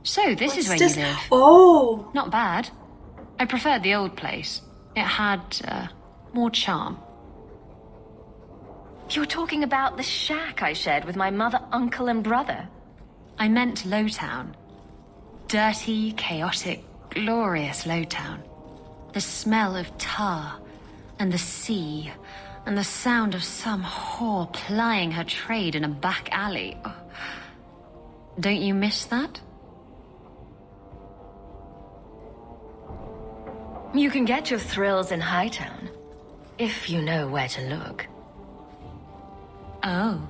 So, this is where Just you live. oh, Not bad. I preferred the old place. It had, more charm. You're talking about the shack I shared with my mother, uncle, and brother. I meant Lowtown. Dirty, chaotic, glorious Lowtown. The smell of tar, and the sea, and the sound of some whore plying her trade in a back alley. Oh. Don't you miss that? You can get your thrills in Hightown, if you know where to look. Oh.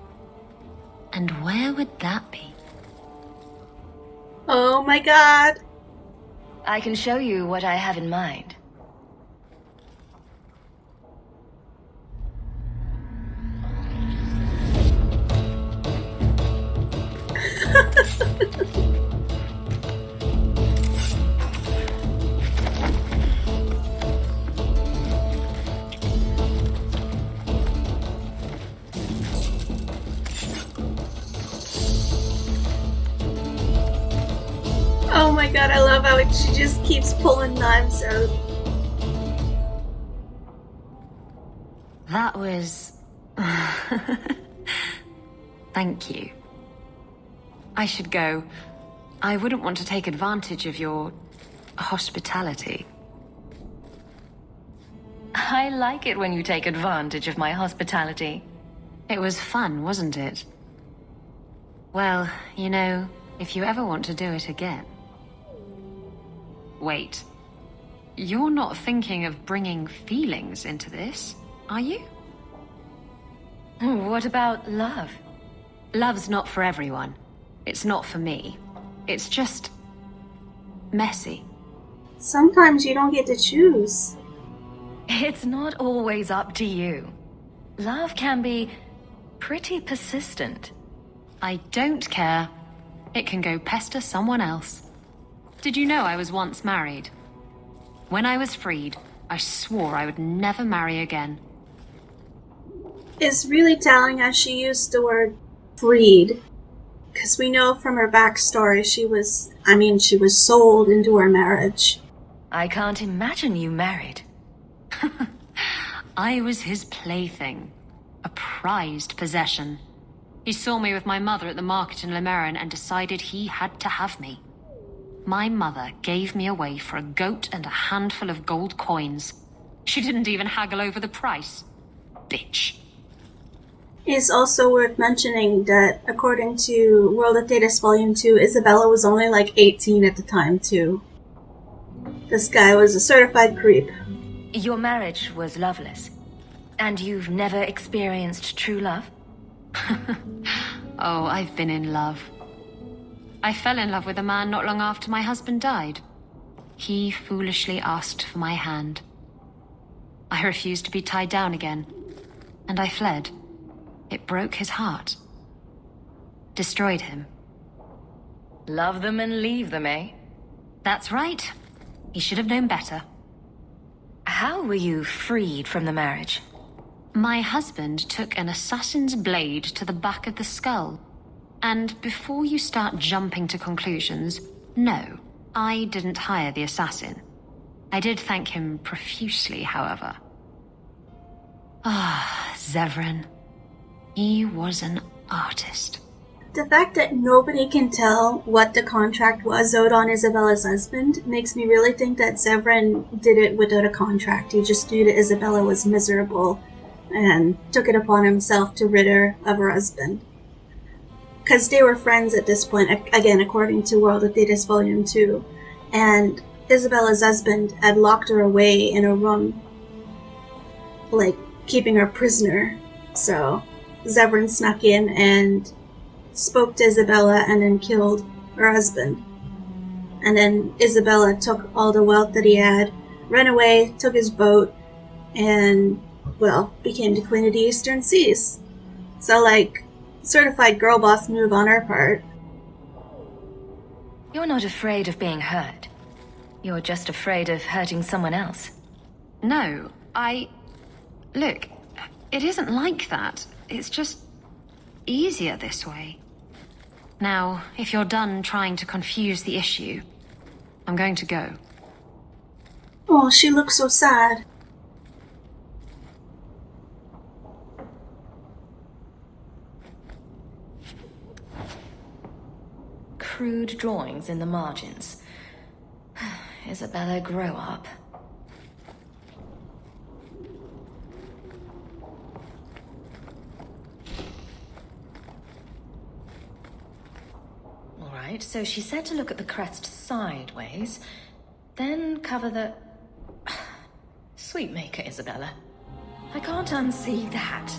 And where would that be? oh my god. I can show you what I have in mind. Oh my god, I love how she just keeps pulling knives out. That was... Thank you. I should go. I wouldn't want to take advantage of your... hospitality. I like it when you take advantage of my hospitality. It was fun, wasn't it? Well, you know, if you ever want to do it again... Wait. You're not thinking of bringing feelings into this, are you? What about love? Love's not for everyone. It's not for me. It's just... messy. Sometimes you don't get to choose. It's not always up to you. Love can be pretty persistent. I don't care. It can go pester someone else. Did you know I was once married? When I was freed, I swore I would never marry again. It's really telling as she used the word freed. Because we know from her backstory she was sold into her marriage. I can't imagine you married. I was his plaything. A prized possession. He saw me with my mother at the market in Limeran and decided he had to have me. My mother gave me away for a goat and a handful of gold coins. She didn't even haggle over the price. Bitch. It's also worth mentioning that according to World of Thetis Volume 2, Isabella was only like 18 at the time too. This guy was a certified creep. Your marriage was loveless, and you've never experienced true love? Oh, I've been in love. I fell in love with a man not long after my husband died. He foolishly asked for my hand. I refused to be tied down again, and I fled. It broke his heart. Destroyed him. Love them and leave them, eh? That's right. He should have known better. How were you freed from the marriage? My husband took an assassin's blade to the back of the skull. And before you start jumping to conclusions, no, I didn't hire the assassin. I did thank him profusely, however. Ah, Zevran. He was an artist. The fact that nobody can tell what the contract was owed on Isabella's husband makes me really think that Zevran did it without a contract. He just knew that Isabella was miserable and took it upon himself to rid her of her husband. Because they were friends at this point, again, according to World of Thetis Volume 2. And Isabella's husband had locked her away in a room, like, keeping her prisoner. So Zevran snuck in and spoke to Isabella and then killed her husband. And then Isabella took all the wealth that he had, ran away, took his boat, and, well, became the Queen of the Eastern Seas. So, like, certified girl boss move on her part. You're not afraid of being hurt. You're just afraid of hurting someone else. No, Look, it isn't like that. It's just easier this way. Now, if you're done trying to confuse the issue, I'm going to go. Oh, she looks so sad. Crude drawings in the margins. Isabella, grow up. All right, so she said to look at the crest sideways, then cover the... Sweet maker, Isabella. I can't unsee that.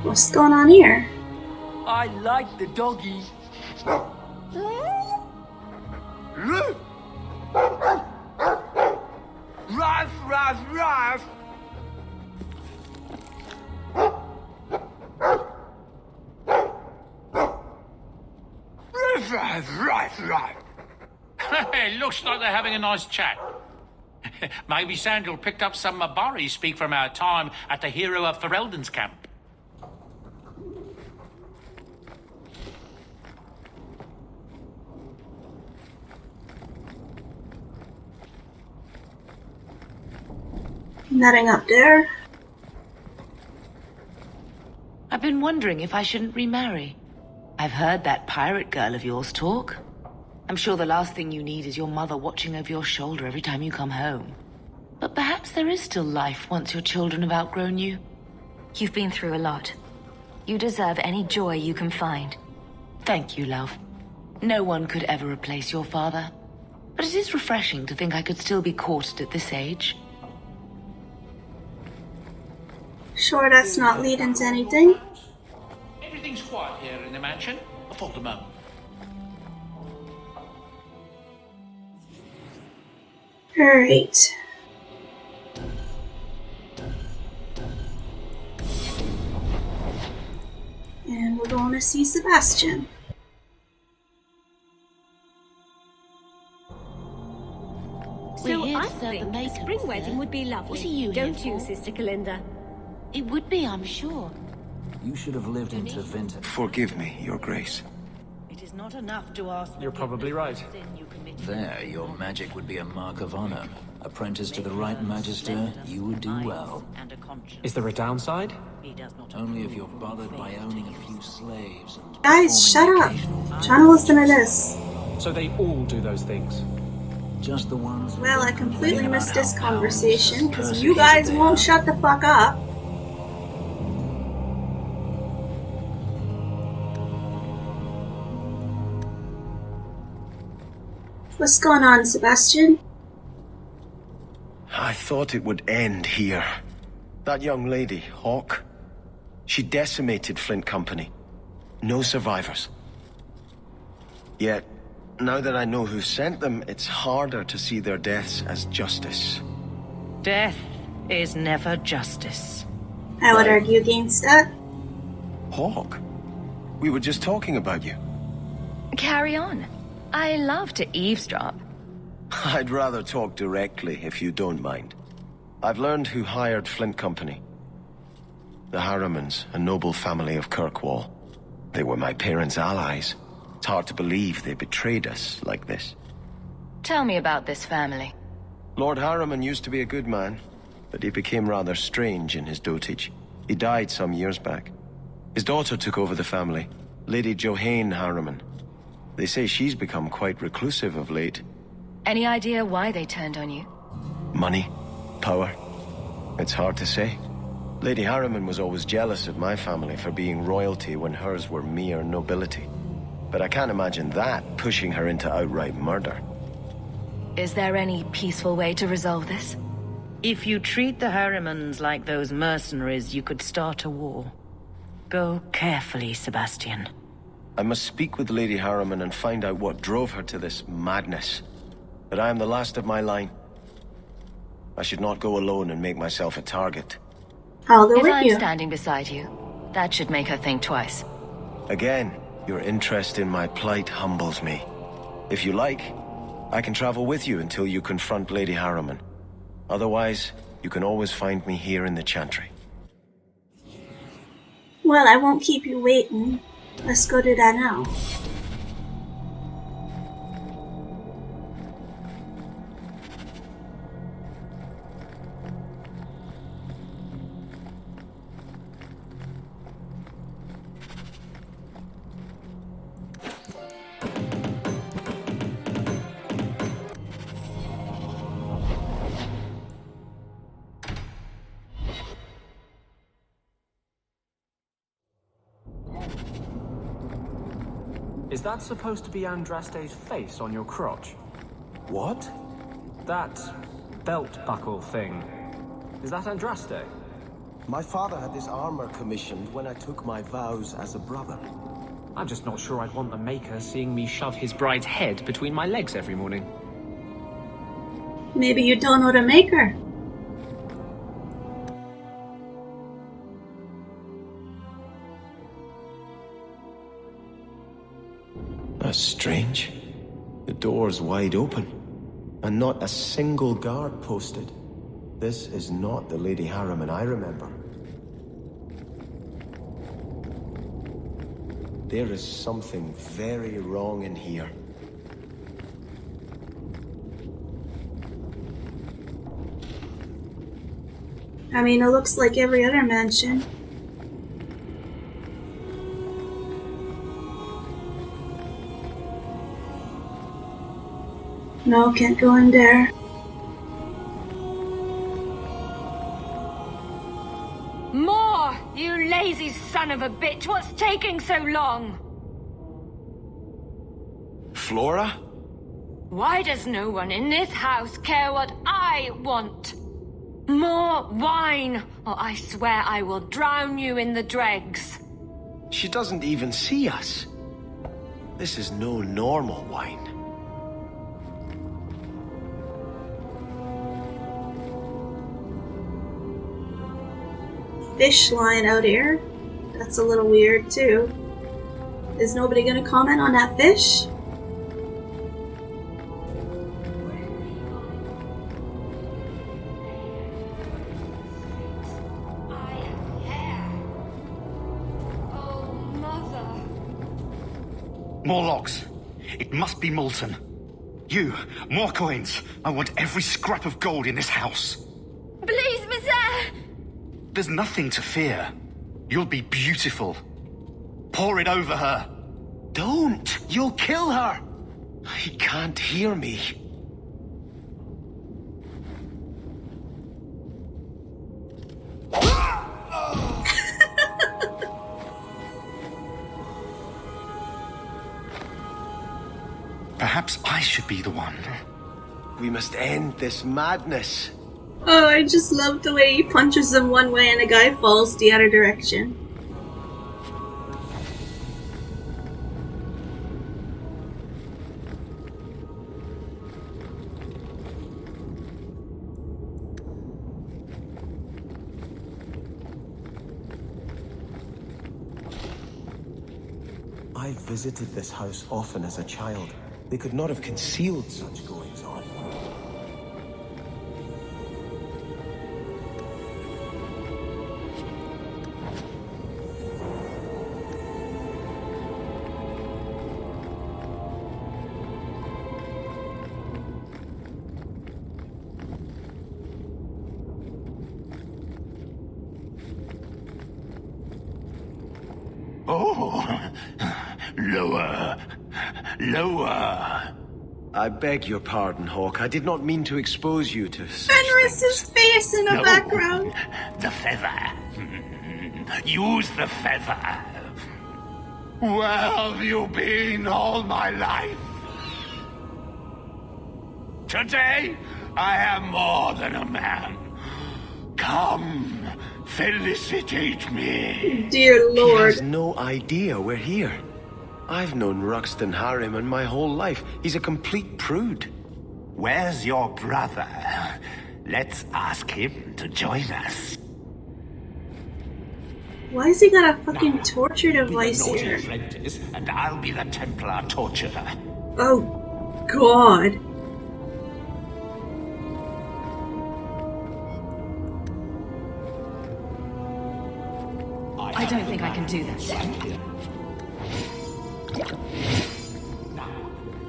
What's going on here? I like the doggy. Ruff, ruff, ruff. Ruff, ruff, ruff, ruff. It looks like they're having a nice chat. Maybe Sandal picked up some Mabari speak from our time at the Hero of Ferelden's camp. Nothing up there. I've been wondering if I shouldn't remarry. I've heard that pirate girl of yours talk. I'm sure the last thing you need is your mother watching over your shoulder every time you come home. But perhaps there is still life once your children have outgrown you. You've been through a lot. You deserve any joy you can find. Thank you, love. No one could ever replace your father. But it is refreshing to think I could still be courted at this age. Sure, that's not leading to anything. Everything's quiet here in the mansion. For the moment. Alright. And we're going to see Sebastian. So I think a spring wedding would be lovely. What are you Don't here you, for? Sister Kalinda? It would be, I'm sure. You should have lived into winter. Forgive me, Your Grace. It is not enough to ask. You're probably right. There, your magic would be a mark of honor. Apprentice to the right magister, you would do well. Is there a downside? Only if you're bothered by owning a few slaves and Guys, shut performing up. occasional I'm trying to listen to this. So they all do those things. just the ones. Well, I completely missed this conversation because Percy you guys there. won't shut the fuck up. What's going on, Sebastian? I thought it would end here. That young lady, Hawk, she decimated Flint Company. No survivors. Yet, now that I know who sent them, it's harder to see their deaths as justice. Death is never justice. I would argue against that. Hawk? We were just talking about you. Carry on. I love to eavesdrop. I'd rather talk directly, if you don't mind. I've learned who hired Flint Company. The Harrimans, a noble family of Kirkwall. They were my parents' allies. It's hard to believe they betrayed us like this. Tell me about this family. Lord Harriman used to be a good man, but he became rather strange in his dotage. He died some years back. His daughter took over the family, Lady Johanne Harriman. They say she's become quite reclusive of late. Any idea why they turned on you? Money? Power? It's hard to say. Lady Harriman was always jealous of my family for being royalty when hers were mere nobility. But I can't imagine that pushing her into outright murder. Is there any peaceful way to resolve this? If you treat the Harrimans like those mercenaries, you could start a war. Go carefully, Sebastian. I must speak with Lady Harriman and find out what drove her to this madness. But I am the last of my line. I should not go alone and make myself a target. I'll go If with I'm you. standing beside you, that should make her think twice. Again, your interest in my plight humbles me. If you like, I can travel with you until you confront Lady Harriman. Otherwise, you can always find me here in the Chantry. Well, I won't keep you waiting. Let's go do that now. Is that supposed to be Andraste's face on your crotch? What? That belt buckle thing. Is that Andraste? My father had this armor commissioned when I took my vows as a brother. I'm just not sure I'd want the Maker seeing me shove his bride's head between my legs every morning. Maybe you don't know the Maker. That's strange. The door's wide open, and not a single guard posted. This is not the Lady Harriman I remember. There is something very wrong in here. I mean, it looks like every other mansion. No, can't go in there. More! You lazy son of a bitch! What's taking so long? Flora? Why does no one in this house care what I want? More wine, or I swear I will drown you in the dregs. She doesn't even see us. This is no normal wine. Fish line out here. That's a little weird too. Is nobody gonna comment on that fish? More logs. It must be molten. You, more coins. I want every scrap of gold in this house. Please, monsieur! There's nothing to fear. You'll be beautiful. Pour it over her. Don't! You'll kill her! He can't hear me. Perhaps I should be the one. We must end this madness. Oh, I just love the way he punches them one way and the guy falls the other direction. I visited this house often as a child. They could not have concealed such goings-on. Oh, lower, lower. I beg your pardon, Hawk. I did not mean to expose you to such Fenris's face in the background. The feather. Use the feather. Where have you been all my life? Today, I am more than a man. Come, felicitate me. Dear He Lord. has no idea we're here. I've known Ruxton Harriman my whole life. He's a complete prude. Where's your brother? Let's ask him to join us. Why has he got a fucking torture device Naughty here? apprentice, and I'll be the Templar torturer. Oh, God. I don't think I can do that. Now,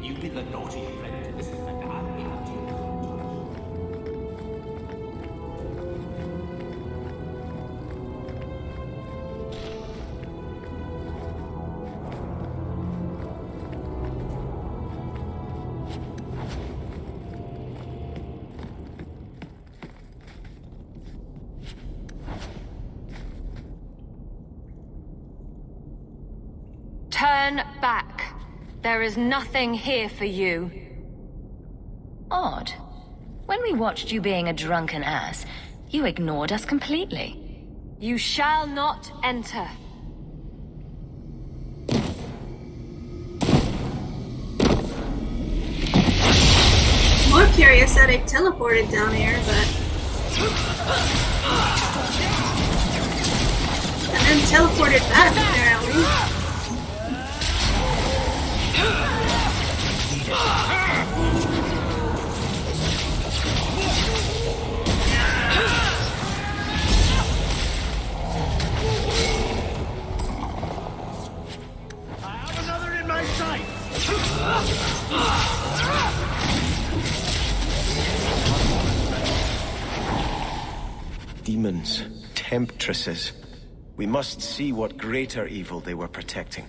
you be the naughty apprentice, and I'll be up to you. Turn back. There is nothing here for you. Odd. When we watched you being a drunken ass, you ignored us completely. You shall not enter. More curious that I teleported down here, but... And then teleported back, apparently. I have another in my sight! Demons, temptresses. We must see what greater evil they were protecting.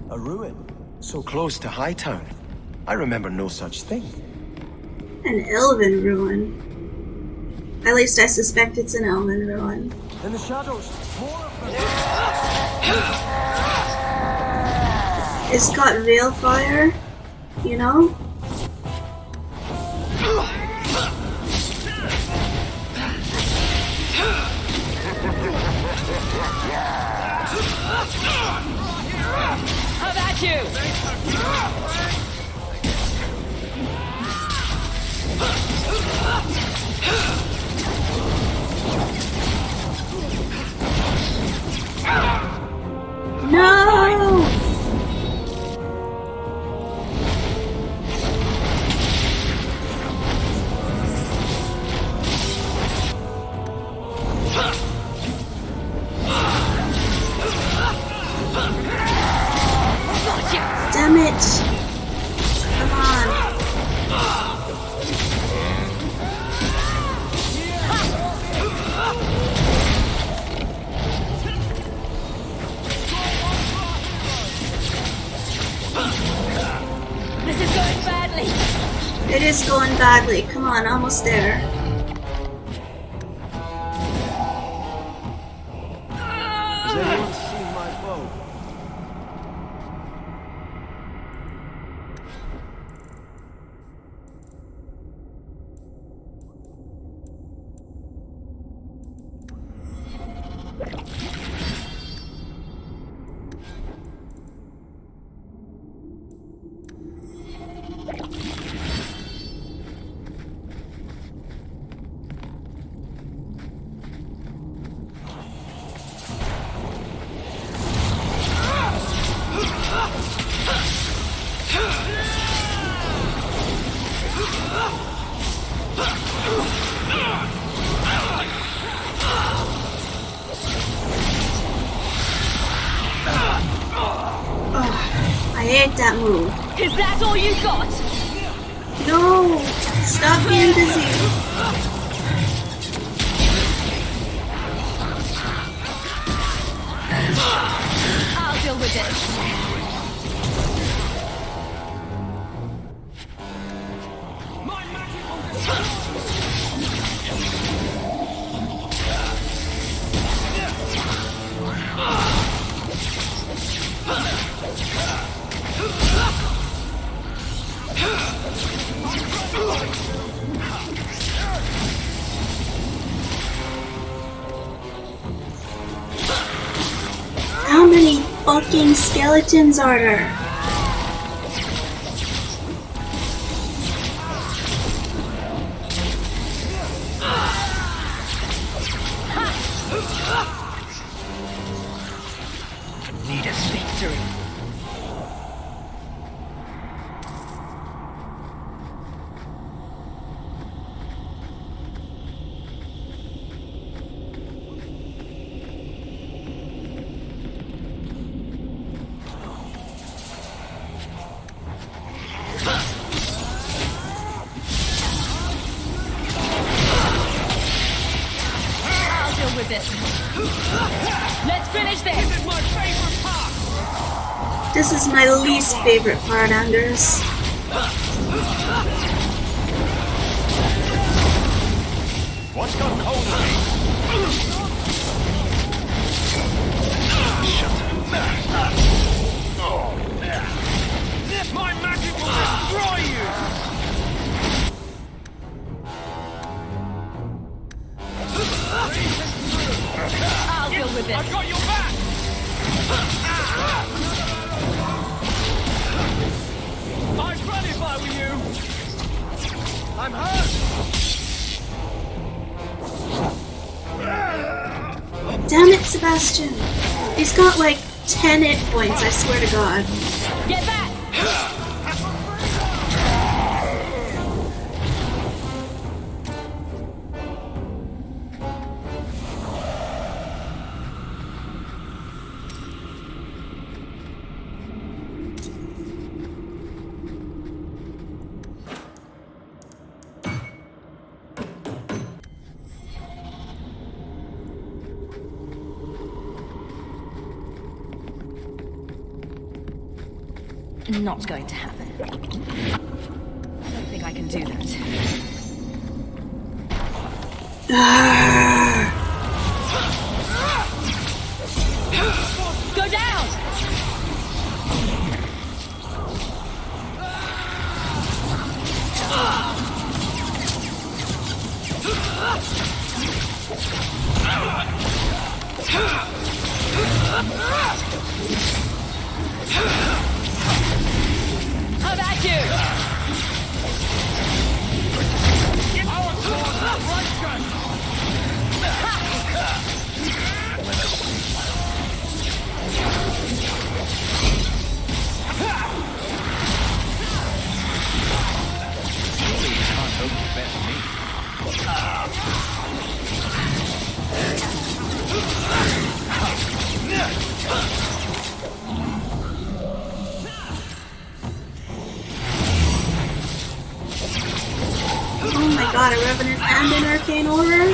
A ruin? So close to Hightown. I remember no such thing. An elven ruin. At least I suspect it's an elven ruin. In the shadows, more of them! It's got veil fire, you know? How about you? No! Damn it! Come on. This is going badly. It is going badly. Come on, almost there. Has anyone seen my bow? I hate that move. Is that all you got? No! Stop being busy. I'll deal with it. How many fucking skeletons are there? Need a victory. Let's finish this! This is my favorite part! This is my least favorite part, Anders. What's gone cold of me? This my magic will destroy you! I'll deal with this. I've got your back! I'd run if I were you! I'm hurt! Damn it, Sebastian. He's got like 10 hit points, I swear to God. Get back! Not going to happen. I don't think I can do that. Go down! How about you? Oh my God, a Revenant and an Arcane Aura?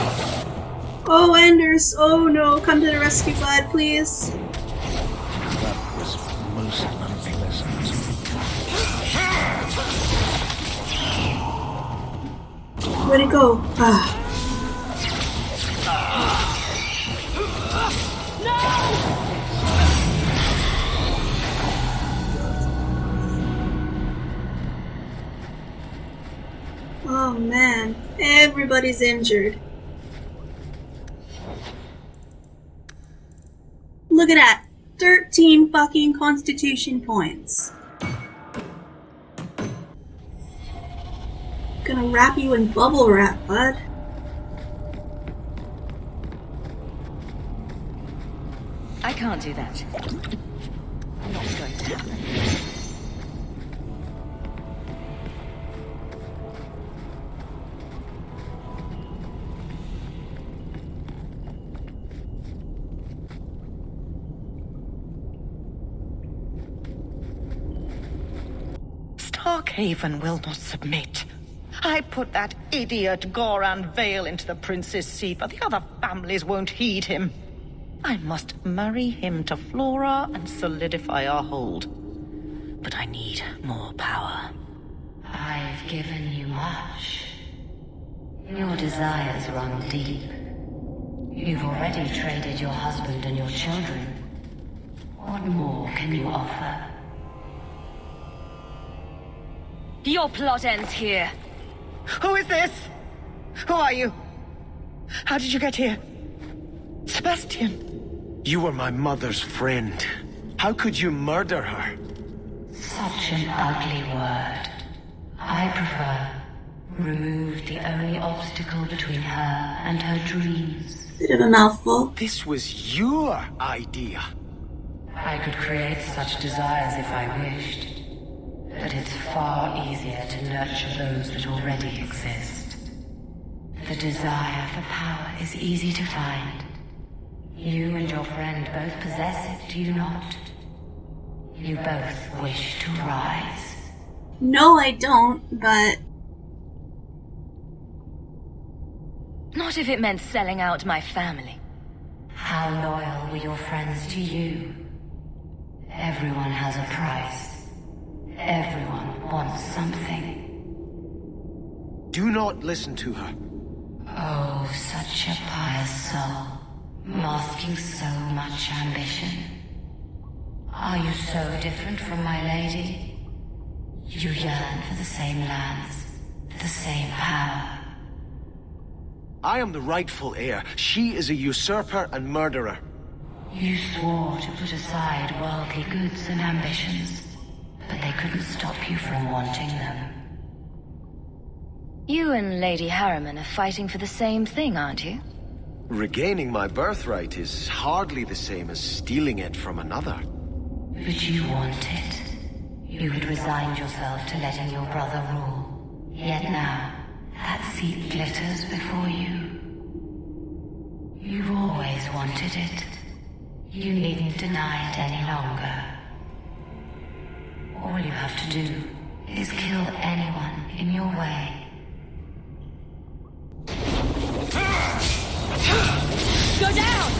Oh, Anders, oh no, come to the rescue, bud, please. That was most unpleasant. Where'd it go? Ah. Oh man, everybody's injured. Look at that, 13 fucking Constitution points. Gonna wrap you in bubble wrap, bud. I can't do that. Not going to happen. Starkhaven will not submit. I put that idiot Goran Vale into the prince's seat, but the other families won't heed him. I must marry him to Flora and solidify our hold. But I need more power. I've given you much. Your desires run deep. You've already traded your husband and your children. What more can you offer? Your plot ends here. Who is this? Who are you? How did you get here? Sebastian! You were my mother's friend. How could you murder her? Such an ugly word. I prefer remove the only obstacle between her and her dreams. Bit of a mouthful. This was your idea. I could create such desires if I wished. But it's far easier to nurture those that already exist. The desire for power is easy to find. You and your friend both possess it, do you not? You both wish to rise. No, I don't, but... Not if it meant selling out my family. How loyal were your friends to you? Everyone has a price. Everyone wants something. Do not listen to her. Oh, such a pious soul, masking so much ambition. Are you so different from my lady? You yearn for the same lands, the same power. I am the rightful heir. She is a usurper and murderer. You swore to put aside worldly goods and ambitions, but they couldn't stop you from wanting them. You and Lady Harriman are fighting for the same thing, aren't you? Regaining my birthright is hardly the same as stealing it from another. But you want it. You had resigned yourself to letting your brother rule. Yet now, that seat glitters before you. You've always wanted it. You needn't deny it any longer. All you have to do is kill anyone in your way. Go down!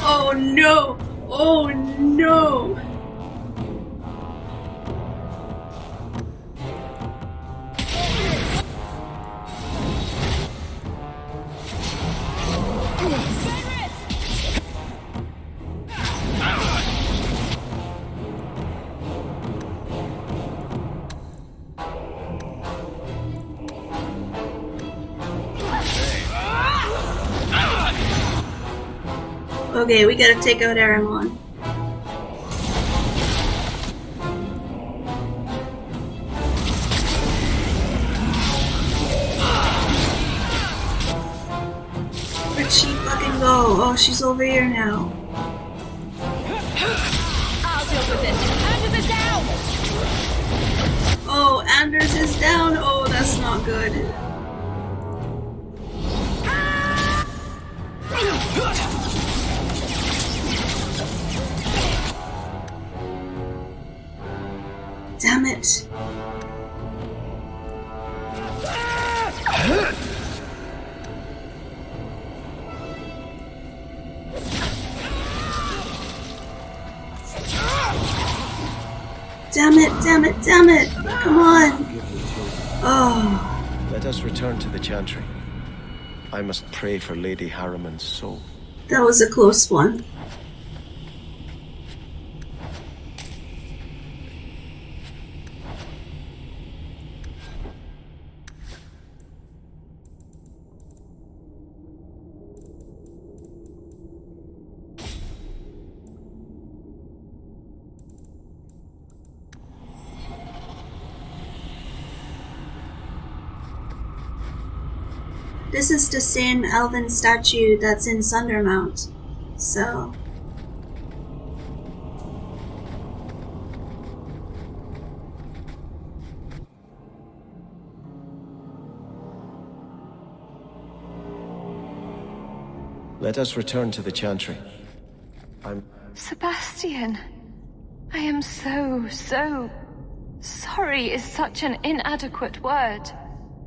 Oh no! Oh no! Okay, we gotta take out Aramon. Where'd she fucking go? Oh, she's over here now. I'll deal with this. Anders is down! Oh, Anders is down! Oh, that's not good. Damn it. Damn it, damn it, damn it! Come on! Oh. Let us return to the Chantry. I must pray for Lady Harriman's soul. That was a close one. This is the same elven statue that's in Sundermount, so... Let us return to the Chantry. Sebastian, I am so sorry is such an inadequate word.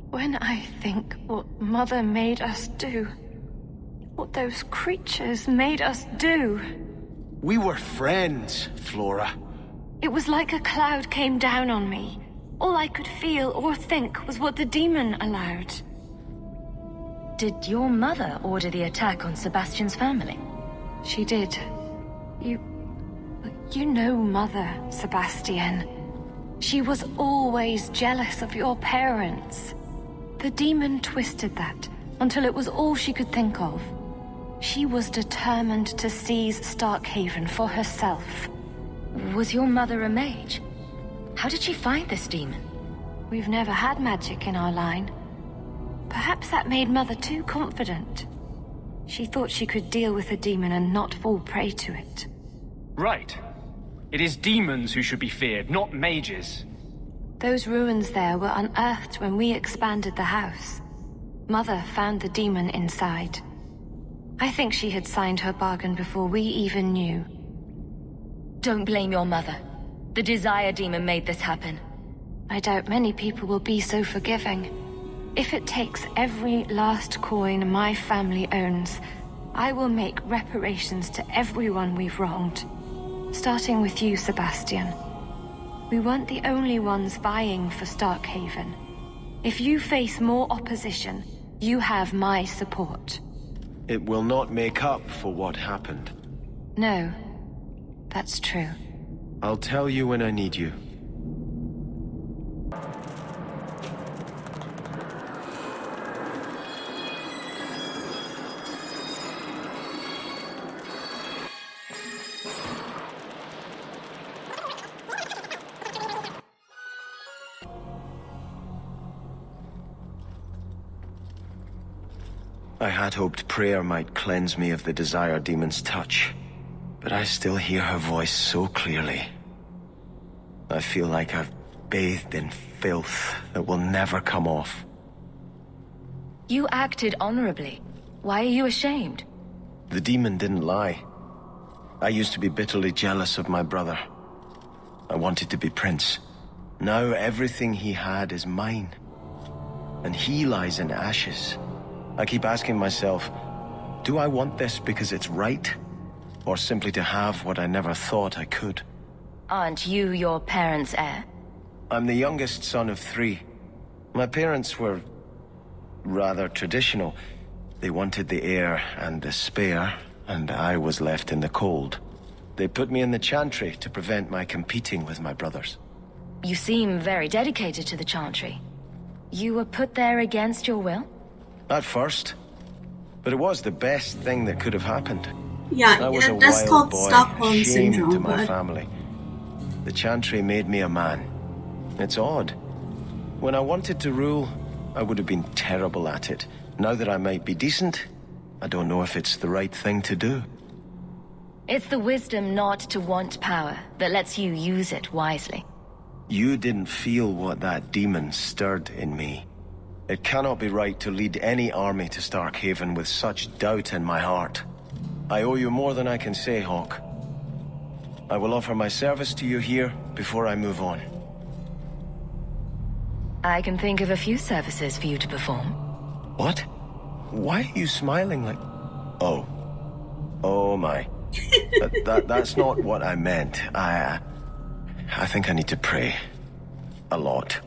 When I think what Mother made us do, what those creatures made us do. We were friends, Flora. It was like a cloud came down on me. All I could feel or think was what the demon allowed. Did your mother order the attack on Sebastian's family? She did. You know Mother, Sebastian. She was always jealous of your parents. The demon twisted that until it was all she could think of. She was determined to seize Starkhaven for herself. Was your mother a mage? How did she find this demon? We've never had magic in our line. Perhaps that made Mother too confident. She thought she could deal with the demon and not fall prey to it. Right. It is demons who should be feared, not mages. Those ruins there were unearthed when we expanded the house. Mother found the demon inside. I think she had signed her bargain before we even knew. Don't blame your mother. The Desire Demon made this happen. I doubt many people will be so forgiving. If it takes every last coin my family owns, I will make reparations to everyone we've wronged. Starting with you, Sebastian. We weren't the only ones vying for Starkhaven. If you face more opposition, you have my support. It will not make up for what happened. No, that's true. I'll tell you when I need you. I had hoped prayer might cleanse me of the Desire Demon's touch, but I still hear her voice so clearly. I feel like I've bathed in filth that will never come off. You acted honorably. Why are you ashamed? The demon didn't lie. I used to be bitterly jealous of my brother. I wanted to be prince. Now everything he had is mine. And he lies in ashes. I keep asking myself, do I want this because it's right? Or simply to have what I never thought I could? Aren't you your parents' heir? I'm the youngest son of 3. My parents were rather traditional. They wanted the heir and the spare, and I was left in the cold. They put me in the Chantry to prevent my competing with my brothers. You seem very dedicated to the Chantry. You were put there against your will? At first. But it was the best thing that could have happened. Yeah, I was a that's wild called boy, Stockholm ashamed Syndrome, to my but... family. The Chantry made me a man. It's odd. When I wanted to rule, I would have been terrible at it. Now that I might be decent, I don't know if it's the right thing to do. It's the wisdom not to want power that lets you use it wisely. You didn't feel what that demon stirred in me. It cannot be right to lead any army to Starkhaven with such doubt in my heart. I owe you more than I can say, Hawk. I will offer my service to you here before I move on. I can think of a few services for you to perform. What? Why are you smiling like... Oh. Oh my. That's not what I meant. I think I need to pray. A lot.